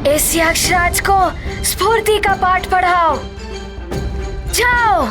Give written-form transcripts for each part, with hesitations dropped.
इस यक्षराज को स्फूर्ति का पाठ पढ़ाओ। जाओ।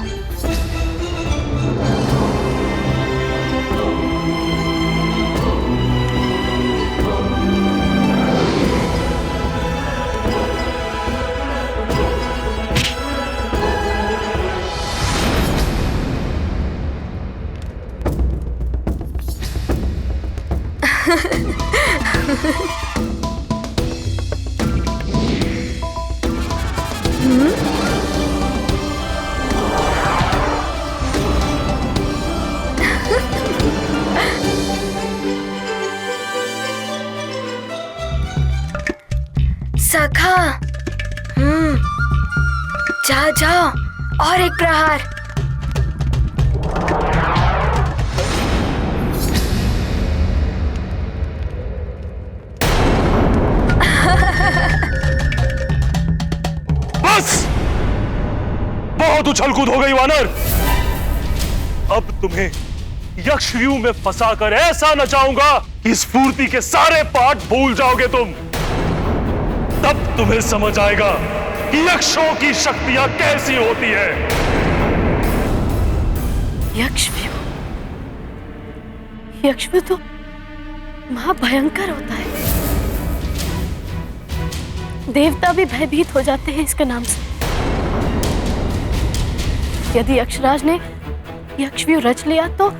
सखा, जाओ जाओ, और एक प्रहार। बस, बहुत उछल कूद हो गई वानर। अब तुम्हें यक्षव्यूह में फंसाकर ऐसा नचाऊंगा कि स्फूर्ति के सारे पाठ भूल जाओगे तुम। तब तुम्हें समझ आएगा कि यक्षों की शक्तियां कैसी होती है। यक्षव्यूह, यक्षव्यूह तो महाभयंकर होता है। देवता भी भयभीत हो जाते हैं इसके नाम से। यदि यक्षराज ने यक्षव्यूह रच लिया तो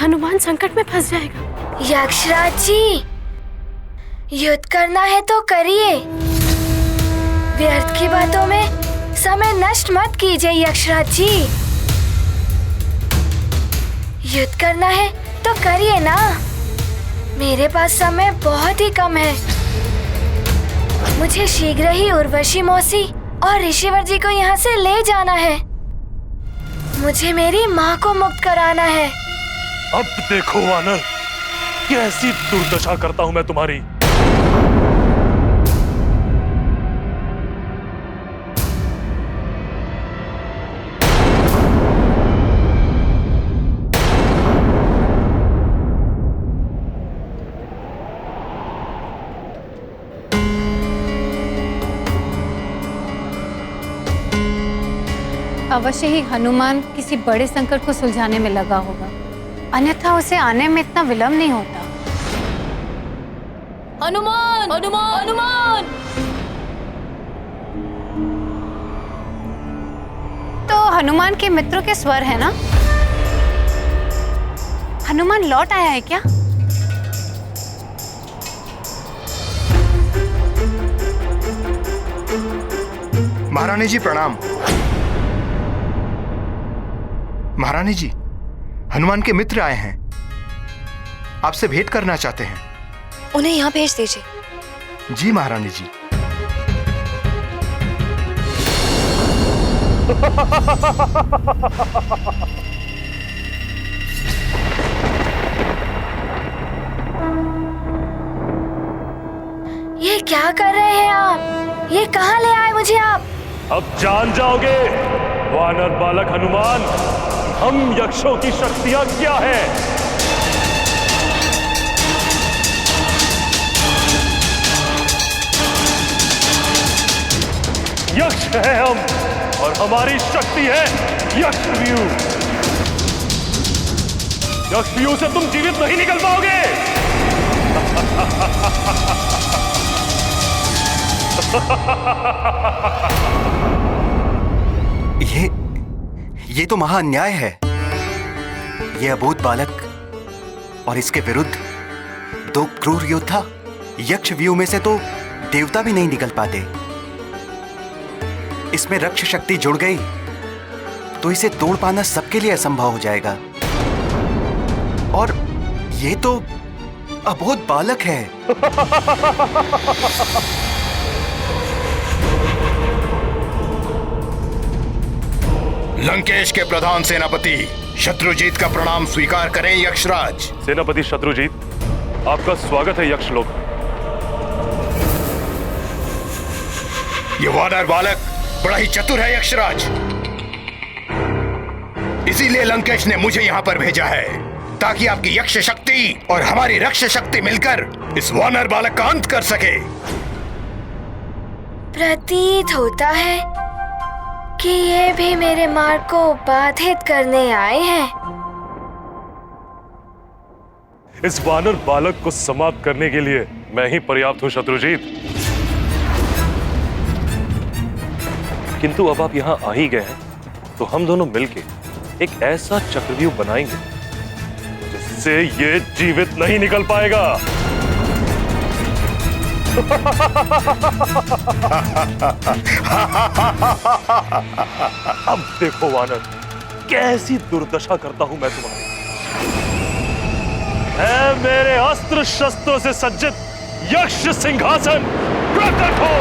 हनुमान संकट में फंस जाएगा। यक्षराज जी, युद्ध करना है तो करिए। व्यर्थ की बातों में समय नष्ट मत कीजिए यक्षराज जी। युद्ध करना है तो करिए ना। मेरे पास समय बहुत ही कम है। मुझे शीघ्र ही उर्वशी मौसी और ऋषिवर जी को यहाँ से ले जाना है। मुझे मेरी माँ को मुक्त कराना है। अब देखो वानर, कैसी दुर्दशा करता हूं मैं तुम्हारी। अवश्य ही हनुमान किसी बड़े संकट को सुलझाने में लगा होगा, अन्यथा उसे आने में इतना विलंब नहीं होता। हनुमान, हनुमान, हनुमान। तो हनुमान के मित्रों के स्वर है ना? हनुमान लौट आया है क्या? महारानी जी प्रणाम। महारानी जी, हनुमान के मित्र आए हैं, आपसे भेंट करना चाहते हैं। उन्हें यहाँ भेज दीजिए। जी महारानी जी। ये क्या कर रहे हैं आप? ये कहाँ ले आए मुझे आप? अब जान जाओगे वानर बालक हनुमान, हम यक्षों की शक्तियां क्या है। यक्ष है हम, और हमारी शक्ति है यक्षव्यूह। यक्षव्यूह से तुम जीवित नहीं निकल पाओगे। ये तो महा अन्याय है। ये अबोध बालक और इसके विरुद्ध दो क्रूर योद्धा। यक्षव्यूह में से तो देवता भी नहीं निकल पाते। इसमें रक्ष शक्ति जुड़ गई तो इसे तोड़ पाना सबके लिए असंभव हो जाएगा। और ये तो अबोध बालक है। लंकेश के प्रधान सेनापति शत्रुजीत का प्रणाम स्वीकार करें यक्षराज। सेनापति शत्रुजीत, आपका स्वागत है यक्षलोक। ये वानर बालक बड़ा ही चतुर है यक्षराज, इसीलिए लंकेश ने मुझे यहाँ पर भेजा है ताकि आपकी यक्ष शक्ति और हमारी रक्ष शक्ति मिलकर इस वानर बालक का अंत कर सके। प्रतीत होता है कि ये भी मेरे मार्ग को बाधित करने आए हैं। इस वानर बालक को समाप्त करने के लिए मैं ही पर्याप्त हूं शत्रुजीत। किंतु अब आप यहां आ ही गए हैं तो हम दोनों मिलके एक ऐसा चक्रव्यूह बनाएंगे जिससे ये जीवित नहीं निकल पाएगा। अब देखो वानर, कैसी दुर्दशा करता हूं मैं तुम्हारी। है मेरे अस्त्र शस्त्रों से सज्जित यक्ष सिंहासन प्रकट हो।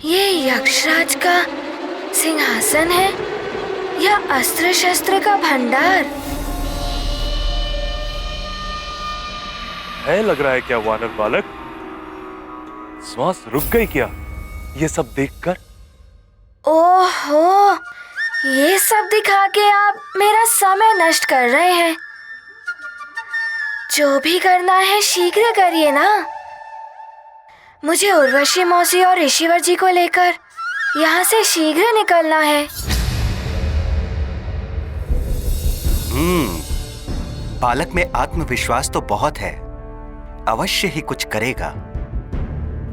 ये यक्षराज का सिंहासन है या अस्त्र शस्त्र का भंडार? है लग रहा है क्या वानर बालक? श्वास रुक गई क्या ये सब देखकर? ओहो, ये सब दिखा के आप मेरा समय नष्ट कर रहे हैं। जो भी करना है शीघ्र करिए ना। मुझे उर्वशी मौसी और ऋषिवर जी को लेकर यहाँ से शीघ्र निकलना है। बालक में आत्मविश्वास तो बहुत है, अवश्य ही कुछ करेगा।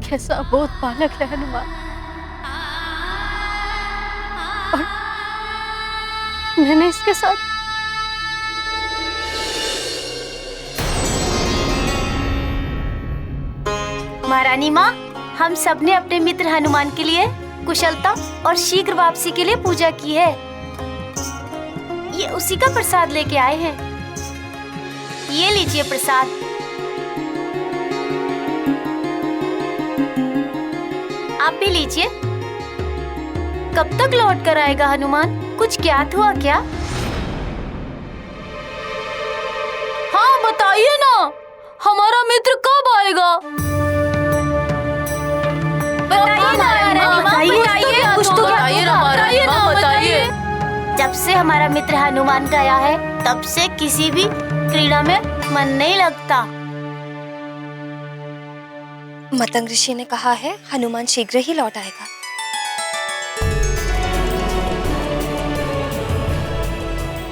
कैसा बहुत बालक है हनुमान। और मैंने इसके साथ महारानी माँ, हम सब ने अपने मित्र हनुमान के लिए कुशलता और शीघ्र वापसी के लिए पूजा की है। ये उसी का प्रसाद लेके आए हैं। ये लीजिए प्रसाद। आप भी लीजिए। कब तक लौट कर आएगा हनुमान? कुछ ज्ञात हुआ क्या? हाँ बताइए ना, हमारा मित्र कब आएगा? बताइए। जब से हमारा मित्र हनुमान गया है तब से किसी भी क्रीड़ा में मन नहीं लगता। मतंग ऋषि ने कहा है हनुमान शीघ्र ही लौट आएगा।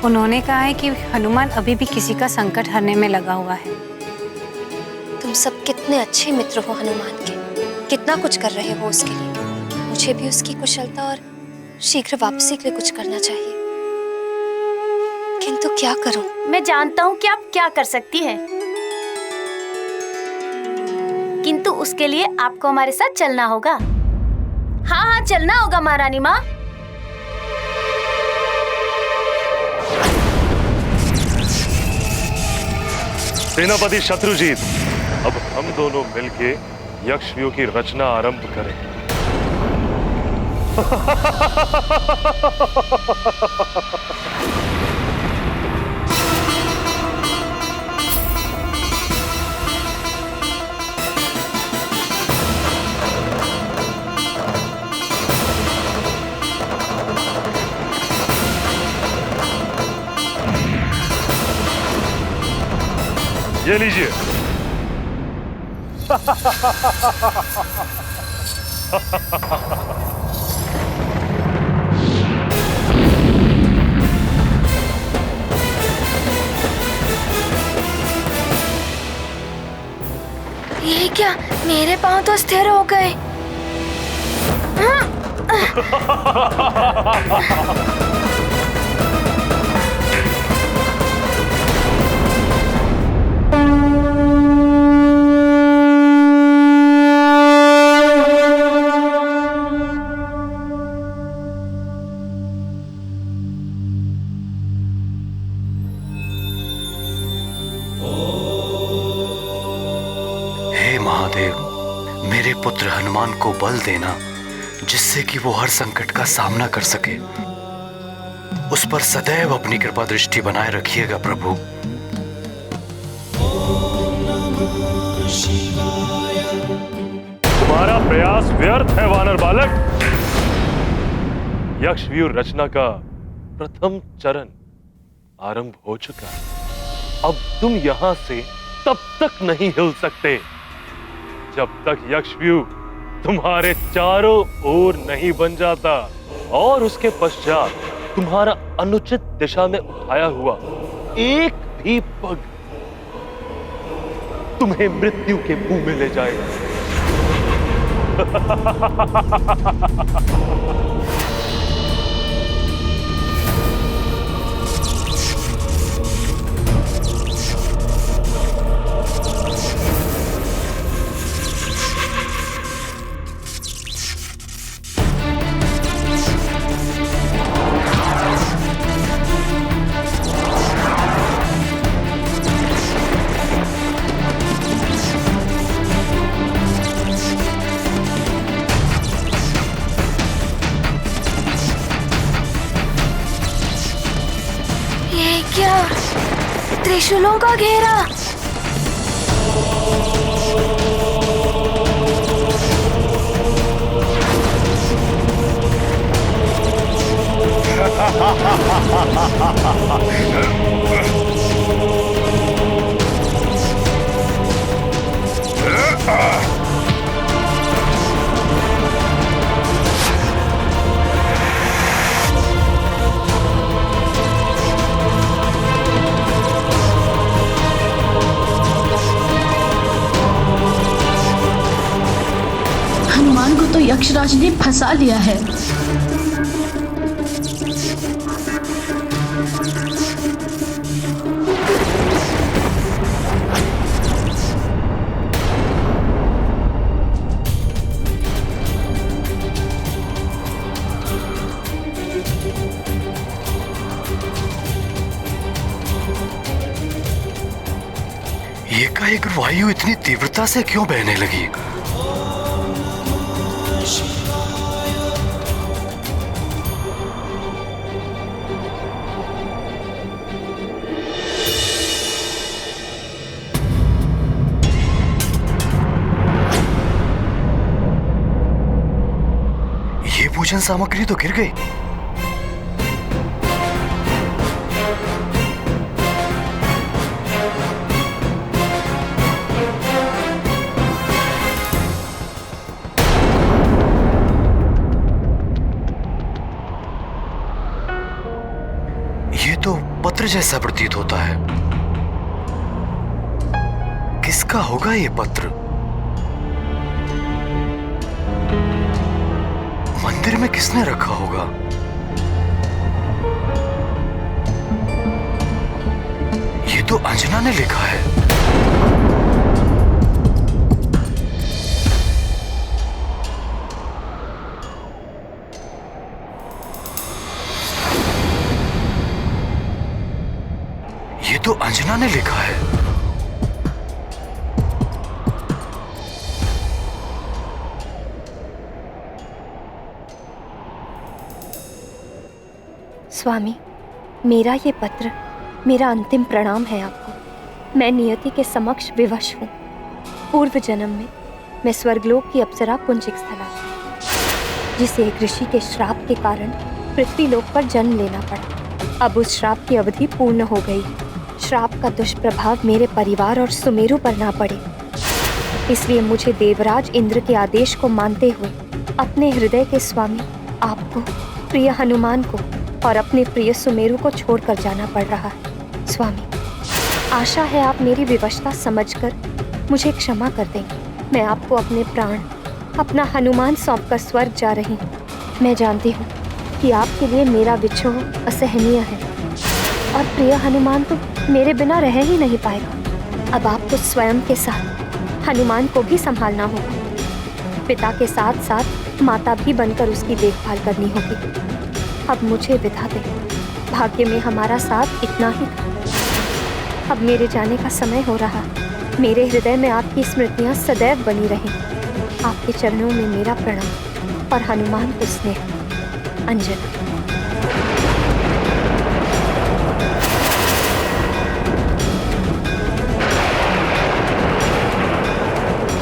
उन्होंने कहा है कि हनुमान अभी भी किसी का संकट हरने में लगा हुआ है। तुम सब कितने अच्छे मित्र हो हनुमान के, कितना कुछ कर रहे हो उसके लिए। मुझे भी उसकी कुशलता और शीघ्र वापसी के लिए कुछ करना चाहिए, किंतु क्या करूं? मैं जानता हूँ कि आप क्या कर सकती हैं, किंतु उसके लिए आपको हमारे साथ चलना होगा। हाँ हाँ चलना होगा महारानी माँ। सेनापति शत्रुजीत, अब हम दोनों मिलके यक्षव्यूह की रचना आरंभ करें। ये लीजिए। ये क्या, मेरे पांव तो स्थिर हो गए। महादेव, मेरे पुत्र हनुमान को बल देना जिससे कि वो हर संकट का सामना कर सके। उस पर सदैव अपनी कृपा दृष्टि बनाए रखिएगा प्रभु। ओम नमः शिवाय। तुम्हारा प्रयास व्यर्थ है वानर बालक। यक्षव्यूह रचना का प्रथम चरण आरंभ हो चुका है। अब तुम यहां से तब तक नहीं हिल सकते जब तक यक्षव्यूह तुम्हारे चारों ओर नहीं बन जाता, और उसके पश्चात तुम्हारा अनुचित दिशा में उठाया हुआ एक भी पग तुम्हें मृत्यु के मुंह में ले जाएगा। ये क्या? त्रिशूलों का घेरा। हनुमान को तो यक्षराज ने फंसा लिया है। एकाएक वायु इतनी तीव्रता से क्यों बहने लगी? ये पूजन सामग्री तो गिर गई। ये तो पत्र जैसा प्रतीत होता है। किसका होगा ये पत्र? मंदिर में किसने रखा होगा? ये तो अंजना ने लिखा है। ये तो अंजना ने लिखा है। स्वामी, मेरा ये पत्र मेरा अंतिम प्रणाम है आपको। मैं नियति के समक्ष विवश हूँ। पूर्व जन्म में मैं स्वर्गलोक की अप्सरा पुंजिक स्थला थी, जिसे एक ऋषि के श्राप के कारण पृथ्वीलोक पर जन्म लेना पड़ा। अब उस श्राप की अवधि पूर्ण हो गई। श्राप का दुष्प्रभाव मेरे परिवार और सुमेरु पर ना पड़े, इसलिए मुझे देवराज इंद्र के आदेश को मानते हुए अपने हृदय के स्वामी आपको, प्रिय हनुमान को और अपने प्रिय सुमेरु को छोड़कर जाना पड़ रहा है। स्वामी, आशा है आप मेरी विवशता समझकर मुझे क्षमा कर देंगे। मैं आपको अपने प्राण, अपना हनुमान सौंपकर स्वर्ग जा रही हूँ। मैं जानती हूँ कि आपके लिए मेरा विछोह असहनीय है, और प्रिय हनुमान तो मेरे बिना रह ही नहीं पाएगा। अब आपको स्वयं के साथ हनुमान को भी संभालना होगा। पिता के साथ साथ माता भी बनकर उसकी देखभाल करनी होगी। अब मुझे विदा दें। भाग्य में हमारा साथ इतना ही था। अब मेरे जाने का समय हो रहा। मेरे हृदय में आपकी स्मृतियाँ सदैव बनी रहें। आपके चरणों में मेरा प्रणाम और हनुमान को स्नेह। अंजना।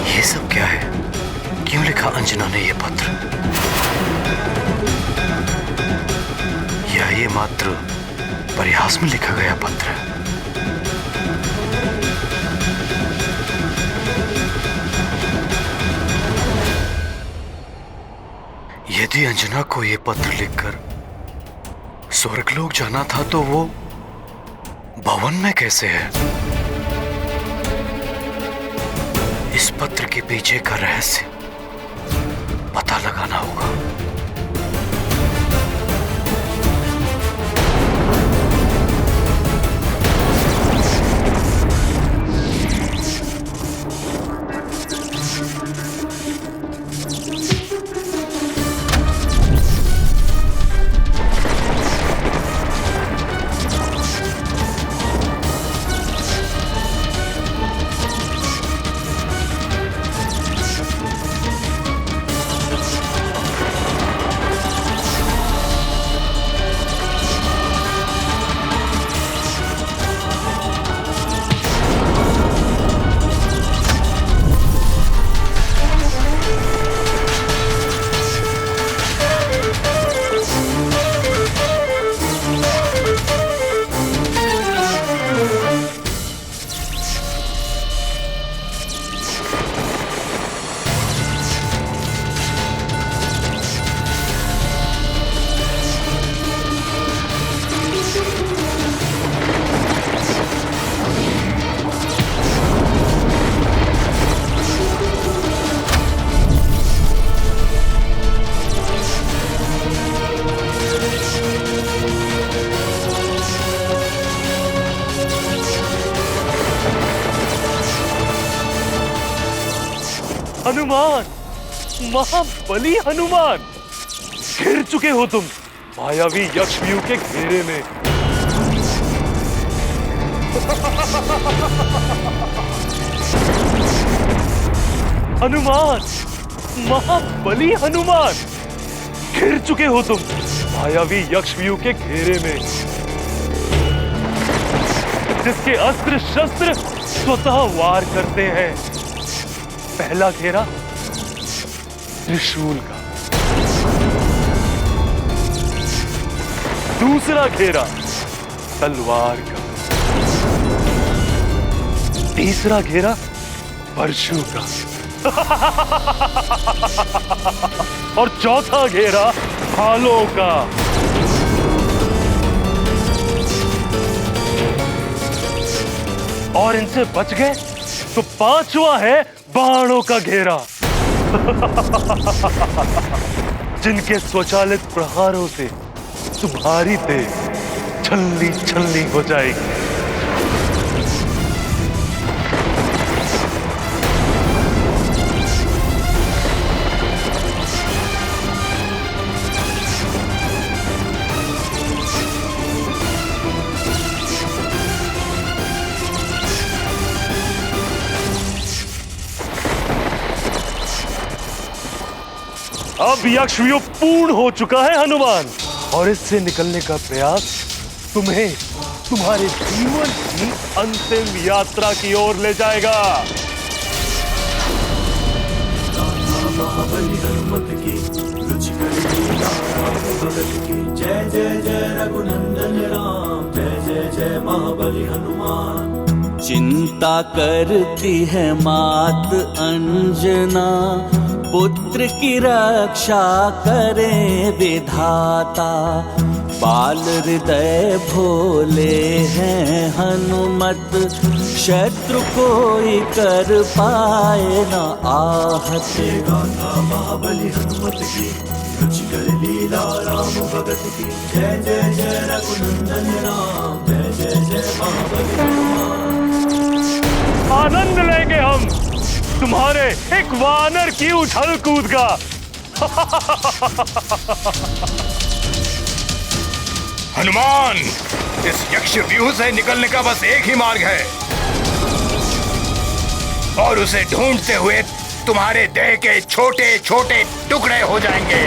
ये सब क्या अंजना ने ये पत्र, या ये मात्र परिहास में लिखा गया पत्र है? यदि अंजना को ये पत्र लिखकर स्वर्गलोक जाना था तो वो भवन में कैसे है? इस पत्र के पीछे का रहस्य पता लगाना होगा। हनुमान, महाबली हनुमान, घिर चुके हो तुम मायावी यक्षव्यूह के घेरे में। हनुमान, महाबली हनुमान, घिर चुके हो तुम मायावी यक्षव्यूह के घेरे में, जिसके अस्त्र शस्त्र स्वतः वार करते हैं। पहला घेरा त्रिशूल का, दूसरा घेरा तलवार का, तीसरा घेरा परशु का और चौथा घेरा भालों का। और इनसे बच गए तो पांचवा है बाणों का घेरा, जिनके स्वचालित प्रहारों से तुम्हारी देह छल्ली छल्ली हो जाएगी। अब यक्षव्यूह पूर्ण हो चुका है हनुमान, और इससे निकलने का प्रयास तुम्हें तुम्हारे जीवन की अंतिम यात्रा की ओर ले जाएगा। जय जय जय रघुनंदन राम, जय जय जय महाबली हनुमान। चिंता करती है मात अंजना, पुत्र की रक्षा करे विधाता। बाल हृदय भोले हैं हनुमत, शत्रु कोई कर पाए न आहत। गाथा महाबली हनुमत की, रुचिकर लीला राम भगत की। जय जय जय रघुनंदन राम, जय जय जय महाबली हनुमान। आनंद लेंगे हम तुम्हारे एक वानर की उछल कूद का। हनुमान, इस यक्षव्यूह से निकलने का बस एक ही मार्ग है, और उसे ढूंढते हुए तुम्हारे देह के छोटे छोटे टुकड़े हो जाएंगे।